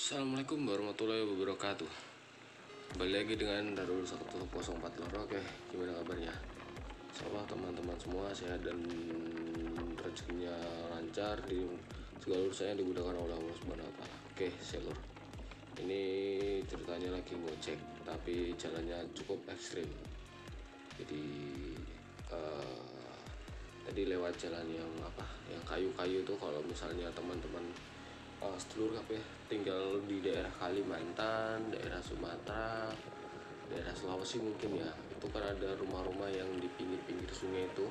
Assalamualaikum warahmatullahi wabarakatuh. Kembali lagi dengan Darul 1004 Lor. Oke, gimana kabarnya? Insyaallah teman-teman semua sehat dan rezekinya lancar, di segala urusannya dimudahkan oleh Allah Subhanahu wa taala. Oke, Lor. Ini ceritanya lagi ngojek, tapi jalannya cukup ekstrim. Jadi tadi lewat jalan yang kayu-kayu tuh. Kalau misalnya teman-teman sedulur ya tinggal di daerah Kalimantan, daerah Sumatera, daerah Sulawesi mungkin ya, itu kan ada rumah-rumah yang di pinggir-pinggir sungai itu.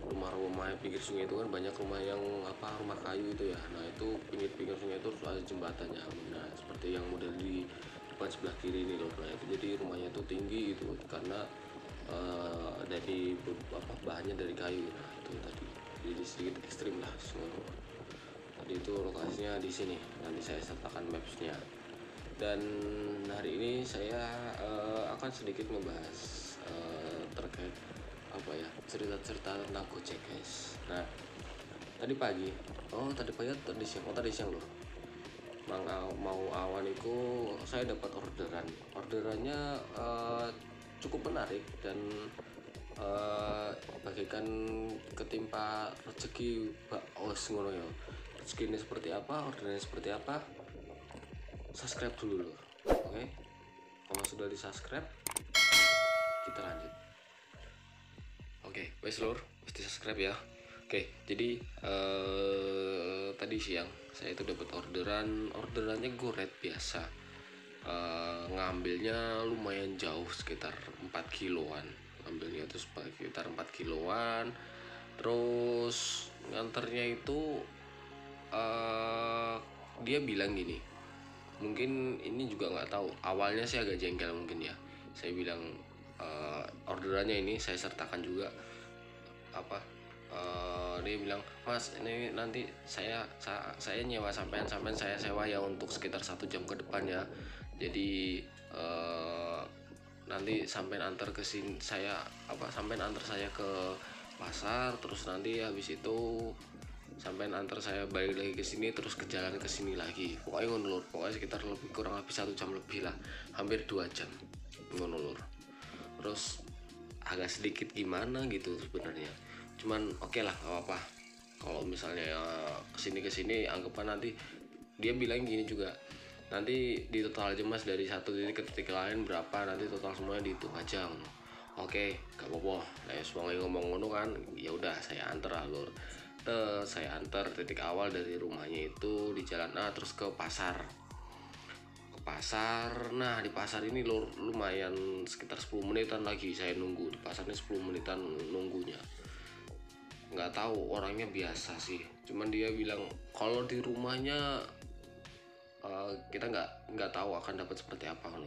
Rumah-rumah pinggir sungai itu kan banyak rumah yang rumah kayu itu ya. Nah itu pinggir-pinggir sungai itu ada jembatannya. Nah seperti yang model di depan sebelah kiri ini loh. Nah itu jadi rumahnya itu tinggi itu karena dari bahannya dari kayu. Nah itu tadi jadi sedikit ekstrim lah semua. Tadi itu lokasinya di sini, nanti saya sertakan mapsnya. Dan hari ini saya akan sedikit membahas terkait cerita-cerita tentang Gojek guys. Nah tadi pagi tadi siang loh, mau awan itu saya dapat orderannya cukup menarik dan bagikan ketimpa rezeki ngono ya. Rezeki ini seperti apa, ordernya seperti apa, subscribe dulu loh. Oke, kalau sudah di subscribe kita lanjut. Oke, wes lor, wes di subscribe ya. Oke, jadi tadi siang saya itu dapat orderannya goret biasa. Ngambilnya lumayan jauh, sekitar 4 kiloan. Ngambilnya itu sekitar 4 kiloan. Terus nganternya itu dia bilang gini, mungkin ini juga nggak tahu, awalnya saya agak jengkel mungkin ya. Saya bilang orderannya ini saya sertakan juga dia bilang, mas ini nanti saya nyewa sampean saya sewa ya untuk sekitar 1 jam ke depan ya. Jadi nanti sampean antar ke sini, sampean antar saya ke pasar, terus nanti habis itu sampean antar saya balik lagi ke sini, terus ke jalan ke sini lagi. Pokoknya ngono lur, pokoknya sekitar kurang lebih 1 jam lebih lah, hampir 2 jam ngono lur. Terus agak sedikit gimana gitu sebenarnya, cuman oke lah, nggak apa-apa. Kalau misalnya kesini anggapan nanti dia bilang gini juga, nanti di total aja mas, dari satu titik ke titik lain berapa, nanti total semuanya dihitung aja. Oke, gak apa-apa. Nah semua ngomong ngono kan, ya udah saya antar lah lur. Saya antar titik awal dari rumahnya itu di jalan A, terus ke pasar. Nah di pasar ini lur, lumayan sekitar 10 menitan lagi saya nunggu di pasar ini, 10 menitan nunggunya. Nggak tahu, orangnya biasa sih, cuman dia bilang kalau di rumahnya kita nggak tahu akan dapat seperti apa kan.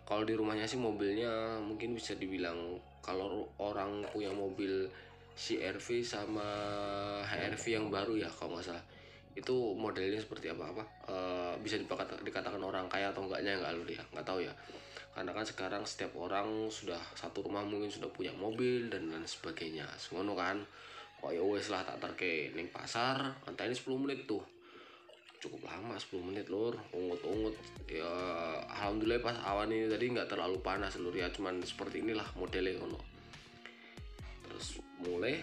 Kalau di rumahnya sih mobilnya mungkin bisa dibilang, kalau orang punya mobil CR-V sama HR-V yang baru ya kalau nggak salah, itu modelnya seperti bisa dikatakan orang kaya atau enggaknya nggak tahu ya, karena kan sekarang setiap orang sudah satu rumah mungkin sudah punya mobil dan lain sebagainya semono kan. Oh ya wes lah, tak terke ning pasar antara 10 menit tuh, cukup lama 10 menit lur, ungut ya. Alhamdulillah pas awan ini tadi nggak terlalu panas lur ya, cuman seperti inilah modelnya ngono. Terus mulai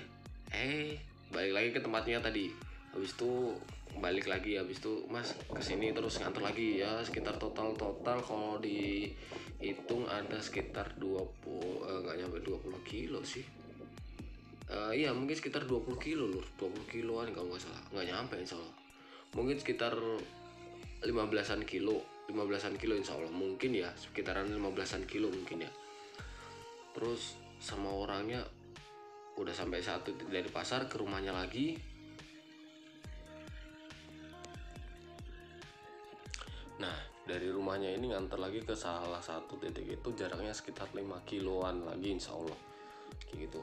balik lagi ke tempatnya tadi, habis itu balik lagi, habis itu mas kesini terus nganter lagi ya. Sekitar total kalau dihitung ada sekitar 20, nggak nyampe 20 kilo sih. Iya mungkin sekitar 20 kilo lur, 20 kiloan kalau nggak salah, nggak nyampe insya Allah. Mungkin sekitar 15-an kilo insya Allah mungkin ya, sekitaran 15-an kilo mungkin ya. Terus sama orangnya udah sampai satu dari pasar ke rumahnya lagi. Nah dari rumahnya ini nganter lagi ke salah satu titik itu jaraknya sekitar 5 kiloan lagi insya Allah kayak gitu.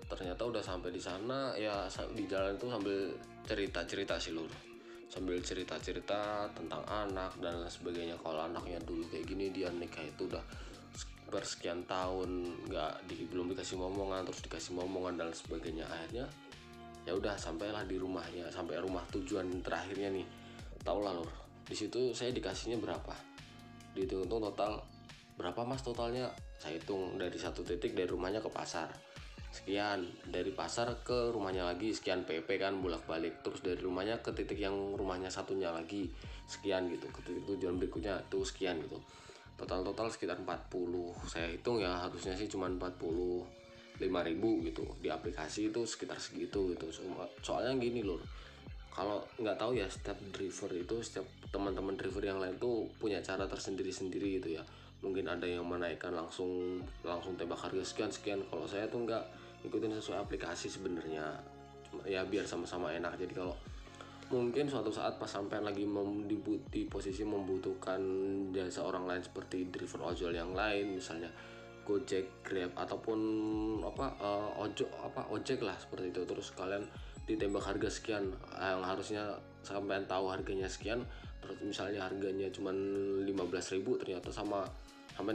Ternyata udah sampai di sana ya. Di jalan itu sambil cerita sih lur, sambil cerita tentang anak dan lain sebagainya. Kalau anaknya dulu kayak gini, dia nikah itu udah bersekian tahun belum dikasih momongan, terus dikasih momongan dan sebagainya. Akhirnya ya udah sampailah di rumahnya, sampai rumah tujuan terakhirnya nih. Tau lah lur, Di situ saya dikasihnya berapa, dihitung total berapa mas totalnya, saya hitung dari satu titik dari rumahnya ke pasar sekian, dari pasar ke rumahnya lagi sekian PP kan bolak-balik, terus dari rumahnya ke titik yang rumahnya satunya lagi sekian gitu, ke titik tujuan berikutnya tuh sekian gitu, total sekitar 40. Saya hitung ya harusnya sih cuma 45.000 gitu, di aplikasi itu sekitar segitu gitu. Soalnya gini loh, kalau nggak tahu ya, setiap driver itu, setiap teman-teman driver yang lain tuh punya cara tersendiri-sendiri gitu ya. Mungkin ada yang menaikkan langsung tembak harga sekian. Kalau saya tuh nggak ikutin sesuai aplikasi sebenarnya, ya biar sama-sama enak. Jadi kalau mungkin suatu saat pas sampai lagi di posisi membutuhkan jasa orang lain seperti driver ojol yang lain, misalnya Gojek, Grab ataupun ojek lah seperti itu, terus kalian ditembak harga sekian yang harusnya sampai tahu harganya sekian, terus misalnya harganya cuma 15.000, ternyata sampai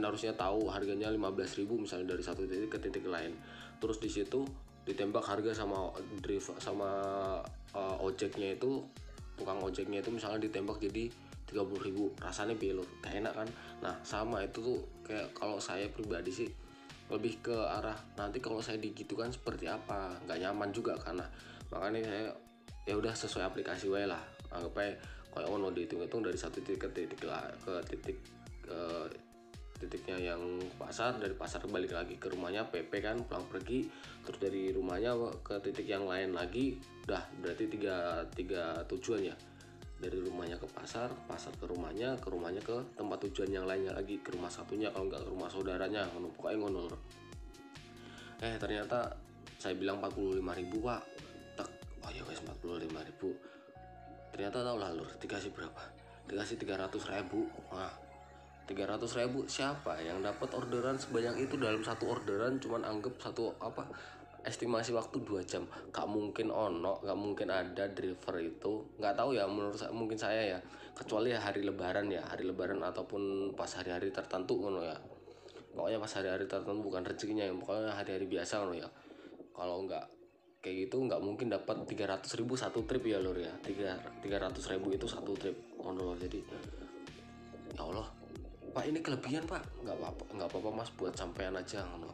harusnya tahu harganya 15.000 misalnya dari satu titik ke titik lain, terus di situ ditembak harga sama ojeknya itu, tukang ojeknya itu misalnya ditembak jadi 30.000, rasanya piye lur, gak enak kan. Nah sama itu tuh kayak kalau saya pribadi sih lebih ke arah nanti kalau saya digitukan seperti apa, nggak nyaman juga karena makanya saya ya udah sesuai aplikasi wae lah, anggap aja kayak ono dihitung-hitung dari satu titik ke titiknya yang pasar, dari pasar balik lagi ke rumahnya PP kan pulang pergi, terus dari rumahnya ke titik yang lain lagi, udah berarti tiga tujuan ya, dari rumahnya ke pasar ke rumahnya ke tempat tujuan yang lainnya lagi, ke rumah satunya kalau nggak ke rumah saudaranya, pokoknya ngono. Ternyata saya bilang 45.000 pak, oh ya wes 45.000, ternyata tau lah lur dikasih berapa, dikasih 300.000. Nah 300.000 siapa yang dapat orderan sebanyak itu dalam satu orderan, cuman anggap estimasi waktu 2 jam, gak mungkin gak mungkin ada driver itu, gak tahu ya, menurut saya mungkin saya ya, kecuali ya hari lebaran ataupun pas hari-hari tertentu ngono ya, pokoknya pas hari-hari tertentu bukan rezekinya ya, pokoknya hari-hari biasa ngono ya. Kalau nggak kayak gitu nggak mungkin dapat 300.000 satu trip ya lur ya, 300.000 itu satu trip ngono. Jadi ya Allah pak ini kelebihan pak, nggak apa-apa mas, buat sampean aja ngono.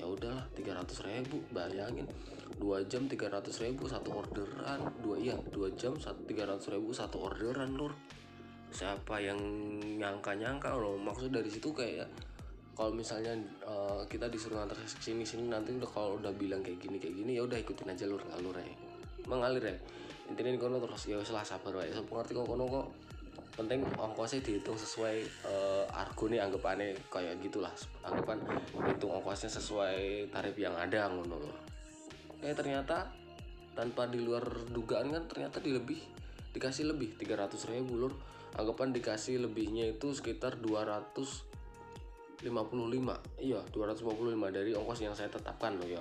Ya udahlah 300.000, bayangin 2 jam 300.000 satu orderan, 2 jam 300.000 satu orderan lur. Siapa yang nyangka loh, maksud dari situ kayak kalau misalnya kita disuruh nganter sini nanti udah kalau udah bilang kayak gini ya udah ikutin aja lur, mengalir ya intinya kono, terus ya wis lah sabar wae, pengerti kok kono kok, penting ongkosnya dihitung sesuai argo nih, anggapannya kayak gitulah, anggapan hitung ongkosnya sesuai tarif yang ada ngono lur. Ternyata tanpa di luar dugaan kan, ternyata dikasih lebih 300.000 lur, anggapan dikasih lebihnya itu sekitar 255, iya 255 dari ongkos yang saya tetapkan loh ya.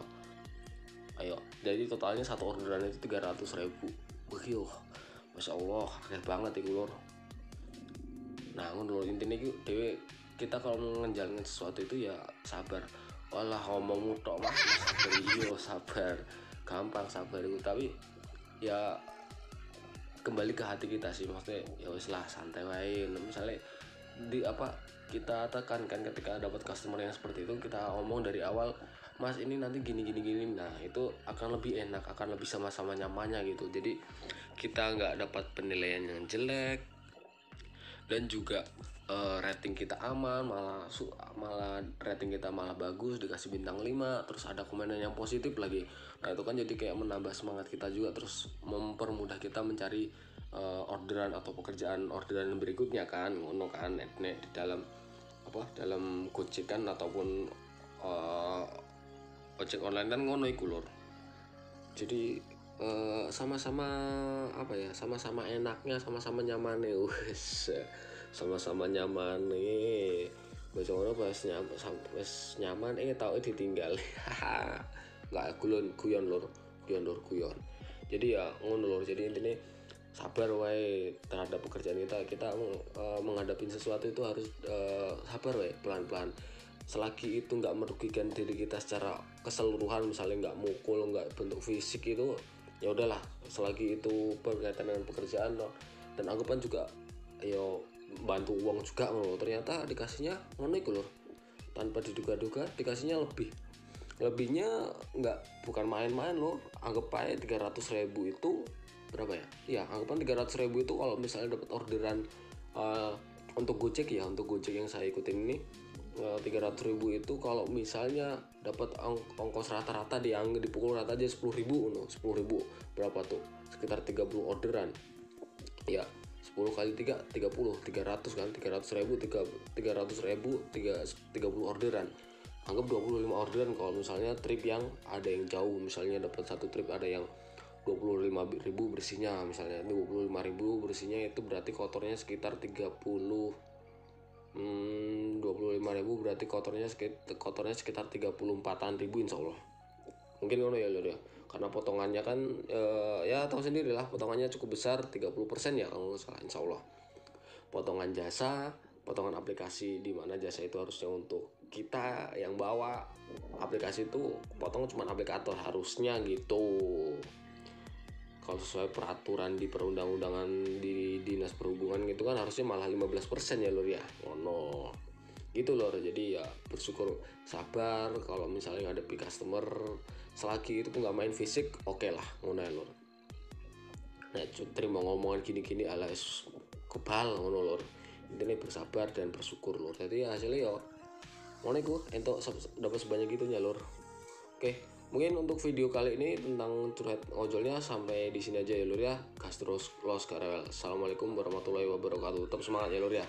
Ayo jadi totalnya satu orderan itu 300.000. Wih masya Allah akeh banget itu lor. Nah ngono intinya dewe, kita kalau ngejalin sesuatu itu ya sabar, walah ngomongmu tok mas sabar, iyo sabar, gampang sabar itu, tapi ya kembali ke hati kita sih, maksudnya ya wis lah santai wae. Misalnya kita tekankan ketika dapat customer yang seperti itu, kita ngomong dari awal, mas ini nanti gini, nah itu akan lebih enak, akan lebih sama-sama nyamannya gitu. Jadi kita nggak dapat penilaian yang jelek, dan juga rating kita aman, malah rating kita malah bagus, dikasih bintang 5, terus ada komenan yang positif lagi. Nah itu kan jadi kayak menambah semangat kita juga, terus mempermudah kita mencari orderan atau pekerjaan orderan berikutnya kan, ngono kan. Di dalam Gojek kan ataupun ojek online kan ngono iku lur. Jadi sama-sama sama-sama enaknya, sama-sama nyamannya, wes sama-sama nyaman nih. Baca ngono pas nyaman tau ditinggal. Enggak guyon lur. Jadi ya ngono lur. Jadi intinya sabar wae terhadap pekerjaan kita menghadapi sesuatu itu harus sabar wae, pelan-pelan. Selagi itu nggak merugikan diri kita secara keseluruhan, misalnya nggak mukul, nggak bentuk fisik, itu ya udahlah. Selagi itu berkaitan dengan pekerjaan dan anggapan juga yo bantu uang juga ngono, ternyata dikasihnya ngono iku lur, tanpa diduga-duga dikasihnya lebihnya nggak, bukan main-main loh. Anggap aja 300.000 itu berapa ya, ya anggapan 300.000 itu kalau misalnya dapat orderan untuk Gojek ya, untuk Gojek yang saya ikutin ini 300.000 itu kalau misalnya dapat ongkos rata-rata dipukul rata aja 10.000 no, 10.000 berapa tuh, sekitar 30 orderan ya. 10 kali 3 30, 300 kan, 300.000 30 orderan, anggap 25 orderan. Kalau misalnya trip yang ada yang jauh, misalnya dapat satu trip ada yang 25.000 bersihnya, misalnya 25.000 bersihnya, itu berarti kotornya sekitar 25.000 berarti kotornya sekitar 34.000 insya Allah. Mungkin ngono ya lur ya, karena potongannya kan ya tahu sendiri lah, potongannya cukup besar 30% ya kalau nggak salah insya Allah. Potongan jasa, potongan aplikasi, di mana jasa itu harusnya untuk kita yang bawa aplikasi, itu potong cuma aplikator harusnya gitu. Kalau sesuai peraturan di perundang-undangan di dinas perhubungan gitu kan harusnya malah 15% ya lur ya, ngono gitu lor. Jadi ya bersyukur, sabar kalau misalnya ngadepi customer, selagi itu nggak main fisik oke lah ngono ya lor. Nah terima ngomongan gini-gini ala kebal ngono lor, intinya bersabar dan bersyukur lor. Jadi hasilnya ya ngono iku, entuk dapat sebanyak gitunya lor. Oke, mungkin untuk video kali ini tentang curhat ojolnya sampai di sini aja ya lur ya. Gas terus, los karewel. Assalamualaikum warahmatullahi wabarakatuh. Tetap semangat ya lur ya.